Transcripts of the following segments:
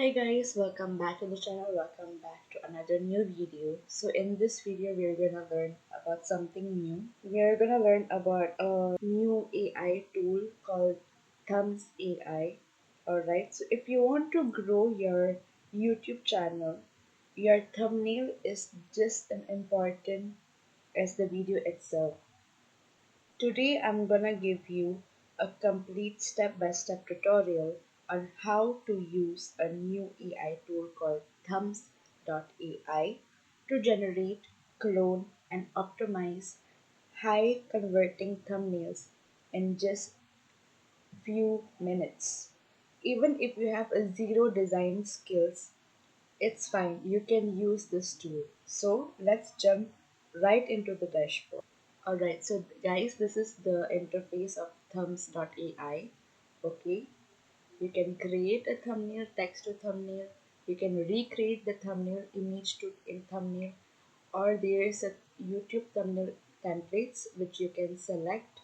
Hi guys, welcome back to the channel. Welcome back to another new video. So in this video we're gonna learn about something new. We're gonna learn about a new AI tool called Thumbs.ai. Alright, so if you want to grow your YouTube channel, your thumbnail is just as important as the video itself. Today I'm gonna give you a complete step-by-step tutorial on how to use a new AI tool called Thumbs.ai to generate, clone, and optimize high converting thumbnails in just few minutes. Even if you have a zero design skills, it's fine. You can use this tool. So let's jump right into the dashboard. Alright, so guys, this is the interface of Thumbs.ai. Okay, you can create a thumbnail, text to thumbnail. You can recreate the thumbnail, image to in thumbnail, or there is a YouTube thumbnail templates which you can select.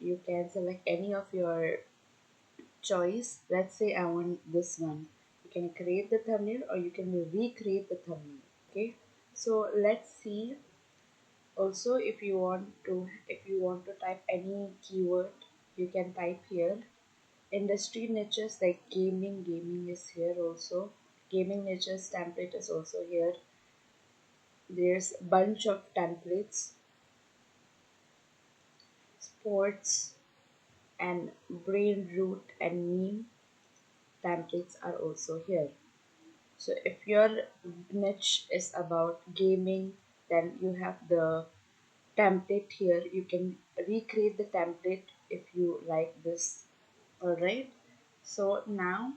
You can select any of your choice. Let's say I want this one. You can create the thumbnail or you can recreate the thumbnail. Okay, so let's see. Also, if you want to type any keyword, you can type here. Industry niches like gaming is here also. Gaming niches template is also here. There's a bunch of templates. Sports and brain root and meme templates are also here. So if your niche is about gaming, then you have the template here. You can recreate the template if you like this. Alright, so now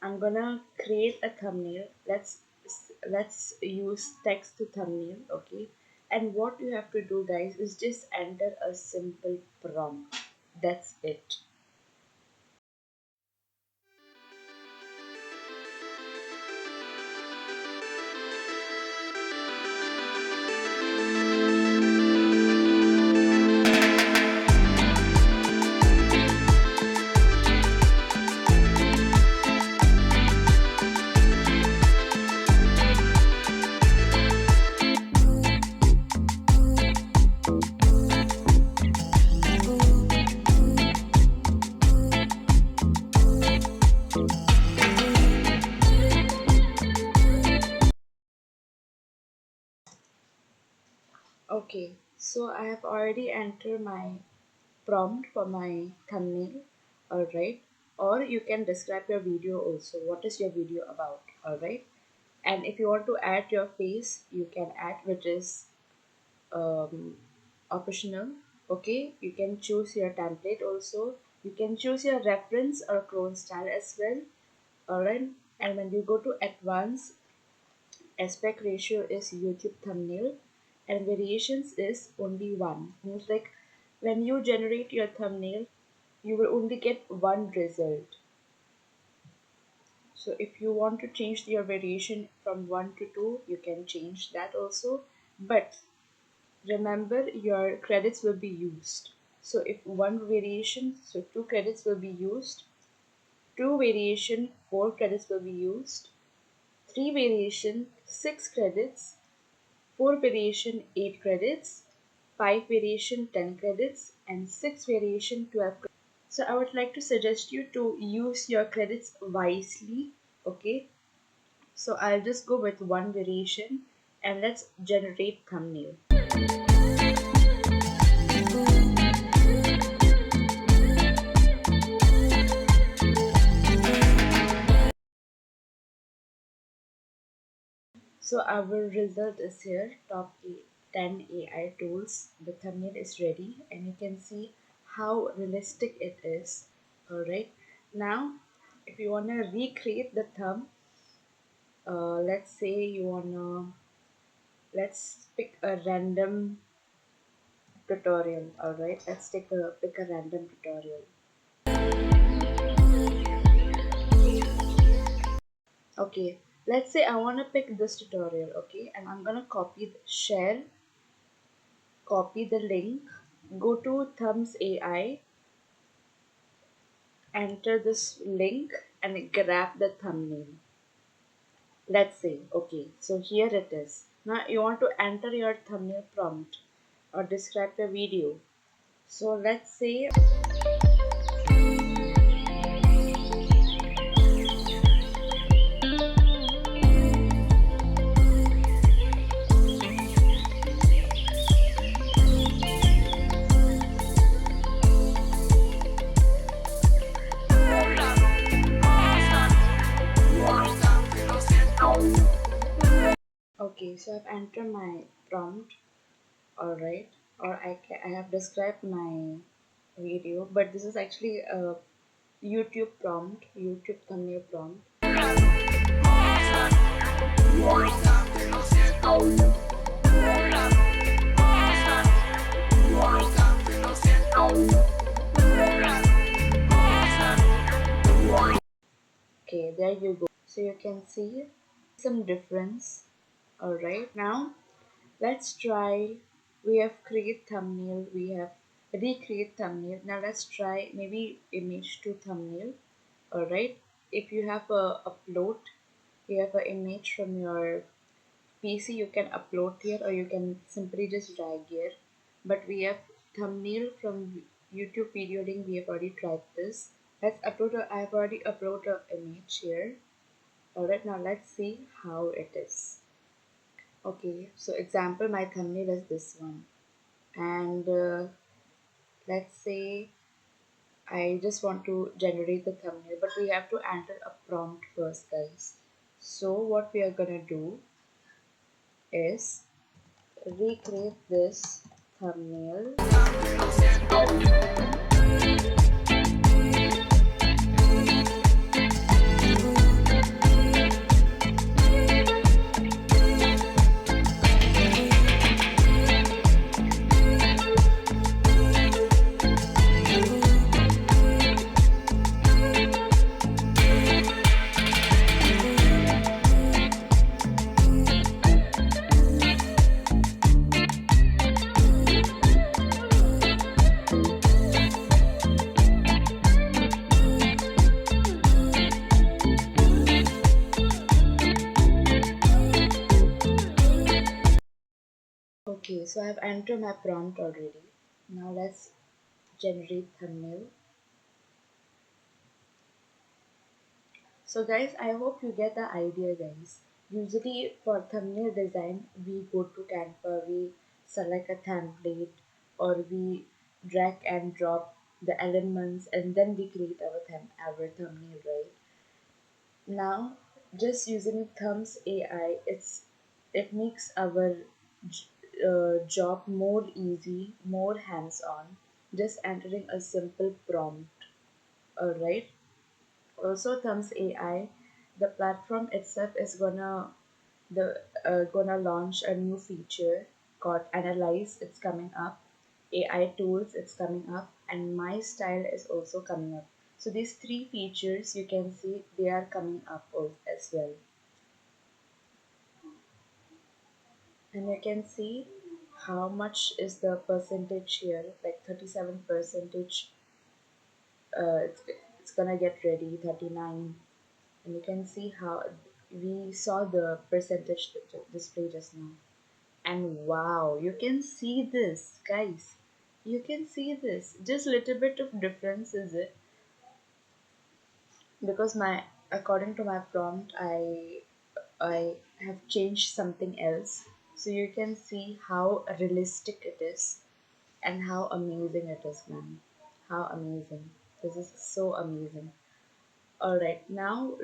I'm gonna create a thumbnail. Let's use text to thumbnail. Okay, and what you have to do guys is just enter a simple prompt. That's it. Okay, so I have already entered my prompt for my thumbnail. Alright, or you can describe your video also. What is your video about? Alright, and if you want to add your face, you can add, which is um, optional. Okay, you can choose your template also. You can choose your reference or clone style as well. Alright, and when you go to advanced, aspect ratio is YouTube thumbnail and variations is only one. Means like when you generate your thumbnail, you will only get one result. So if you want to change your variation from 1 to 2, you can change that also. But remember, your credits will be used. So if one variation, so 2 credits will be used. 2 variation, 4 credits will be used. 3 variation, 6 credits. 4 variation, 8 credits. 5 variation, 10 credits. And 6 variation, 12 credits. So I would like to suggest you to use your credits wisely. Okay, so I'll just go with one variation and let's generate thumbnail. So our result is here, top 10 AI tools. The thumbnail is ready and you can see how realistic it is. Alright, now if you want to recreate the thumb, let's say you want to, let's pick a random tutorial. Alright, let's pick a random tutorial. Okay, let's say I want to pick this tutorial. Okay, and I'm gonna copy the link, go to Thumbs AI, enter this link and grab the thumbnail. Let's say, okay, so here it is. Now you want to enter your thumbnail prompt or describe the video. So let's say, okay, so I've entered my prompt, all right, or I have described my video, but this is actually a YouTube prompt, YouTube thumbnail prompt. Okay, there you go. So you can see some difference. All right, now let's try. We have create thumbnail. We have recreate thumbnail. Now let's try maybe image to thumbnail. All right. If you have a upload, you have an image from your PC, you can upload here, or you can simply just drag here. But we have thumbnail from YouTube video link. We have already tried this. Let's upload. I have already uploaded an image here. All right. Now let's see how it is. Okay. So example, my thumbnail is this one, and let's say I just want to generate the thumbnail, but we have to enter a prompt first, guys. So what we are gonna do is recreate this thumbnail. Okay, so I've entered my prompt already. Now let's generate thumbnail. So guys, I hope you get the idea, guys. Usually for thumbnail design, we go to Canva, we select a template, or we drag and drop the elements, and then we create our thumbnail, right? Now, just using Thumbs AI, it makes our job more easy, more hands-on. Just entering a simple prompt, alright. Also, Thumbs AI, the platform itself is gonna launch a new feature called Analyze. It's coming up. AI tools, it's coming up, and My Style is also coming up. So these three features, you can see they are coming up as well, and you can see how much is the percentage here, like 37 percentage. It's gonna get ready 39, and you can see how we saw the percentage display just now. And wow, you can see this, guys. You can see this. Just little bit of difference is it? Because my according to my prompt, I have changed something else. So you can see how realistic it is and how amazing it is, man. How amazing. This is so amazing. Alright, now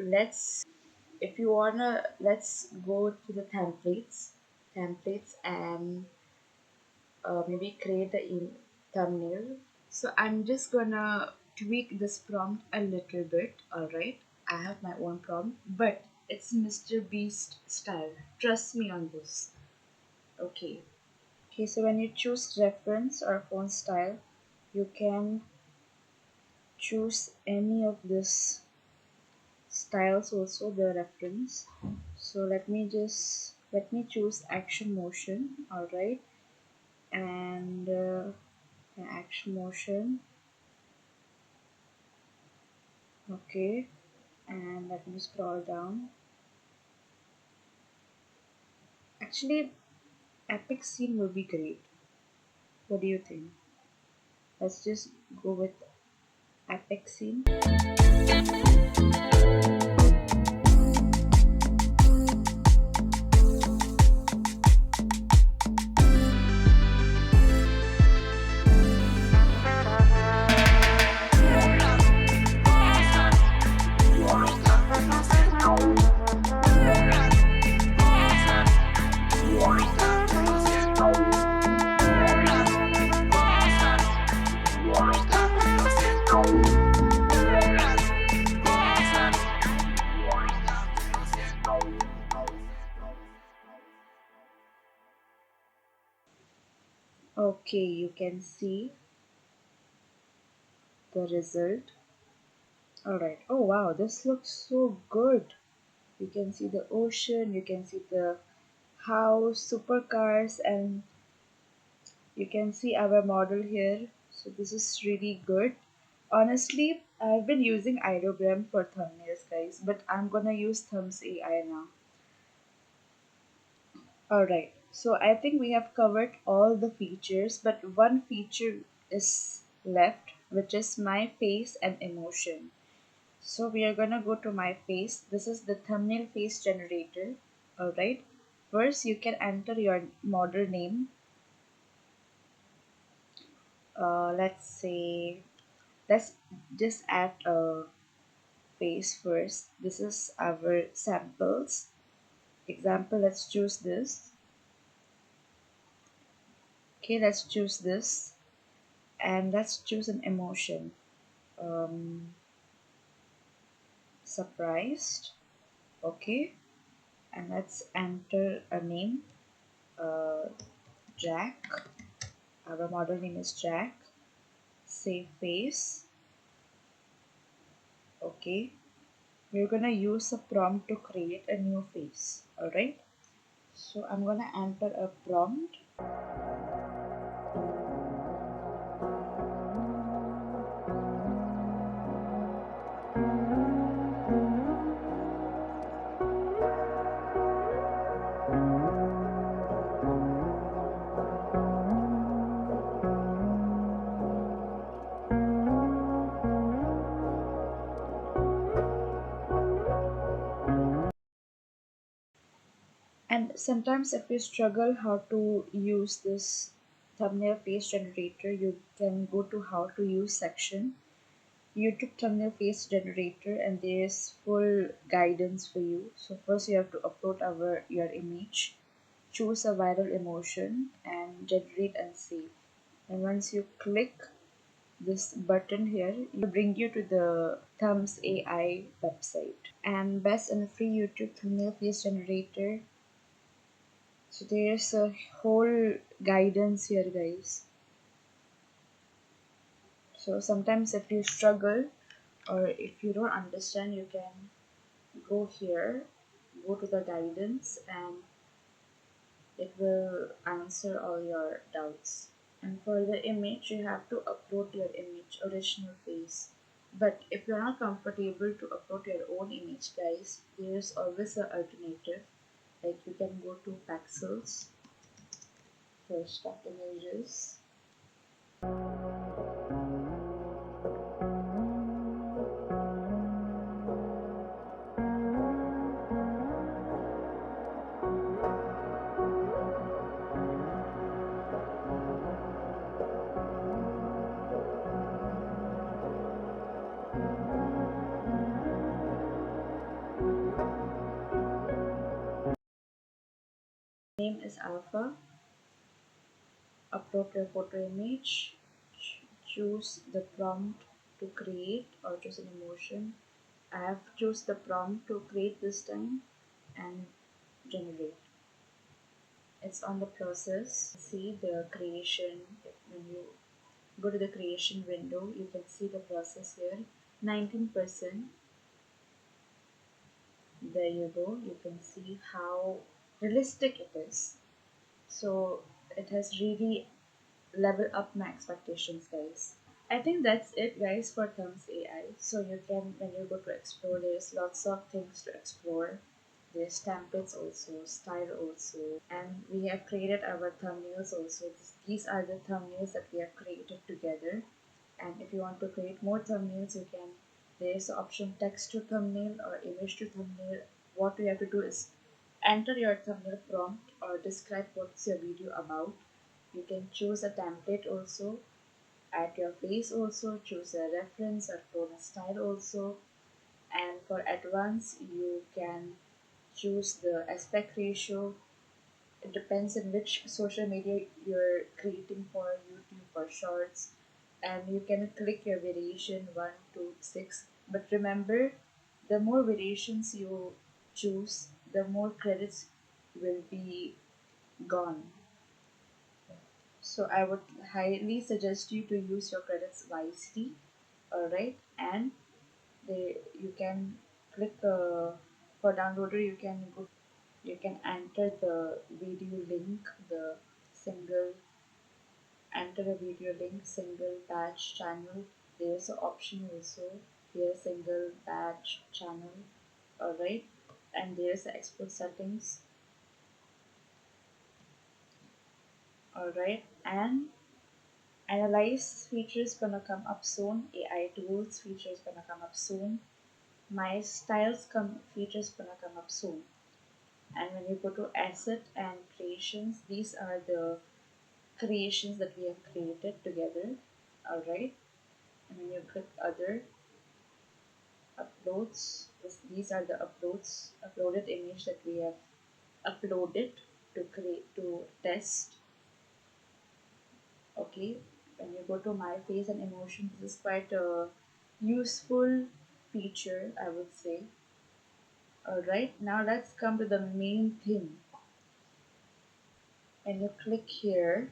if you wanna, let's go to the templates, and maybe create a thumbnail. So I'm just gonna tweak this prompt a little bit. Alright, I have my own prompt, but it's Mr. Beast style. Trust me on this. Okay. Okay, so when you choose reference or font style, you can choose any of this styles, also the reference. So let me choose action motion. All right, and action motion. Okay, and let me scroll down. Actually, epic scene will be great. What do you think? Let's just go with epic scene. Okay, you can see the result. Alright. Oh wow, this looks so good. You can see the ocean, you can see the house, supercars, and you can see our model here. So this is really good. Honestly, I've been using ideogram for thumbnails, guys, but I'm gonna use Thumbs AI now. Alright, so I think we have covered all the features, but one feature is left, which is my face and emotion. So we are gonna go to my face. This is the thumbnail face generator. Alright. First you can enter your model name. Let's say let's just add a face first. This is our samples. Example, let's choose this. Okay, let's choose this. And let's choose an emotion. Um, Surprised. Okay. And let's enter a name. Uh, Jack. Our model name is Jack. Save face. Okay. We're gonna use a prompt to create a new face. Alright. So I'm gonna enter a prompt. And sometimes if you struggle how to use this thumbnail face generator, you can go to how to use section, YouTube thumbnail face generator, and there's full guidance for you. So first you have to upload your image, choose a viral emotion, and generate and save. And once you click this button here, it will bring you to the Thumbs AI website. And best and free YouTube thumbnail face generator. So there's a whole guidance here, guys. So sometimes if you struggle or if you don't understand, you can go here, go to the guidance, and it will answer all your doubts. And for the image, you have to upload your image, original face. But if you're not comfortable to upload your own image, guys, there's always an alternative. Like you can go to Pixels for stock images. Name is Alpha. Upload your photo image. Choose the prompt to create or choose an emotion. I have choose the prompt to create this time and generate. It's on the process. See the creation. When you go to the creation window, you can see the process here. 19%. There you go. You can see how realistic it is. So it has really leveled up my expectations, guys. I think that's it, guys, for Thumbs AI. So you can, when you go to explore, there's lots of things to explore. there's templates also, style also, and we have created our thumbnails also. These are the thumbnails that we have created together. And if you want to create more thumbnails, you can, there's the option text to thumbnail or image to thumbnail. What you have to do is enter your thumbnail prompt or describe what's your video about. You can choose a template also, add your face also, choose a reference or tone and style also. And for advanced, you can choose the aspect ratio. It depends on which social media you're creating for, YouTube or shorts. And you can click your variation 1 to 6. But remember, the more variations you choose, the more credits will be gone. So I would highly suggest you to use your credits wisely. Alright, and you can click for downloader. You can enter the video link, the single enter a video link, single batch channel. There's an option also here, single batch channel. Alright, and there's the export settings. Alright, and analyze features gonna come up soon. AI tools features gonna come up soon. My styles come features gonna come up soon. And when you go to asset and creations, these are the creations that we have created together. Alright, and when you click other uploads, these are the uploads, uploaded image that we have uploaded to create, to test. Okay, when you go to my face and emotion, this is quite a useful feature, I would say. Alright, now let's come to the main thing. When you click here,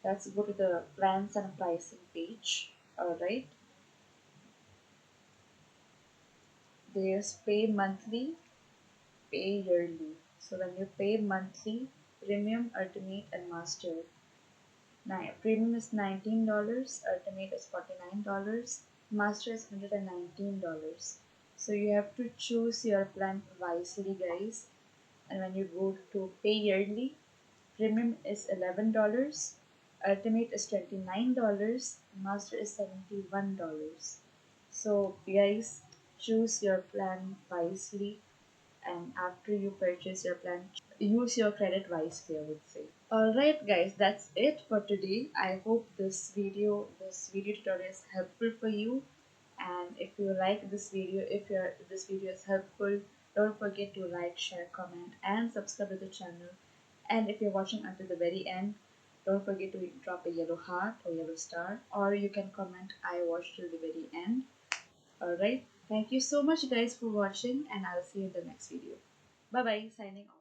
let's go to the plans and pricing page. Alright, there's pay monthly, pay yearly. So when you pay monthly, premium, ultimate, and master. Now, premium is $19, ultimate is $49, master is $119. So you have to choose your plan wisely, guys. And when you go to pay yearly, premium is $11, ultimate is $29, master is $71. So guys, choose your plan wisely, and after you purchase your plan, use your credit wisely, I would say. Alright guys, that's it for today. I hope this video tutorial is helpful for you. And if you like this video, if this video is helpful, don't forget to like, share, comment, and subscribe to the channel. And if you're watching until the very end, don't forget to drop a yellow heart or yellow star, or you can comment I watched till the very end. Alright, thank you so much guys for watching, and I'll see you in the next video. Bye bye, signing off.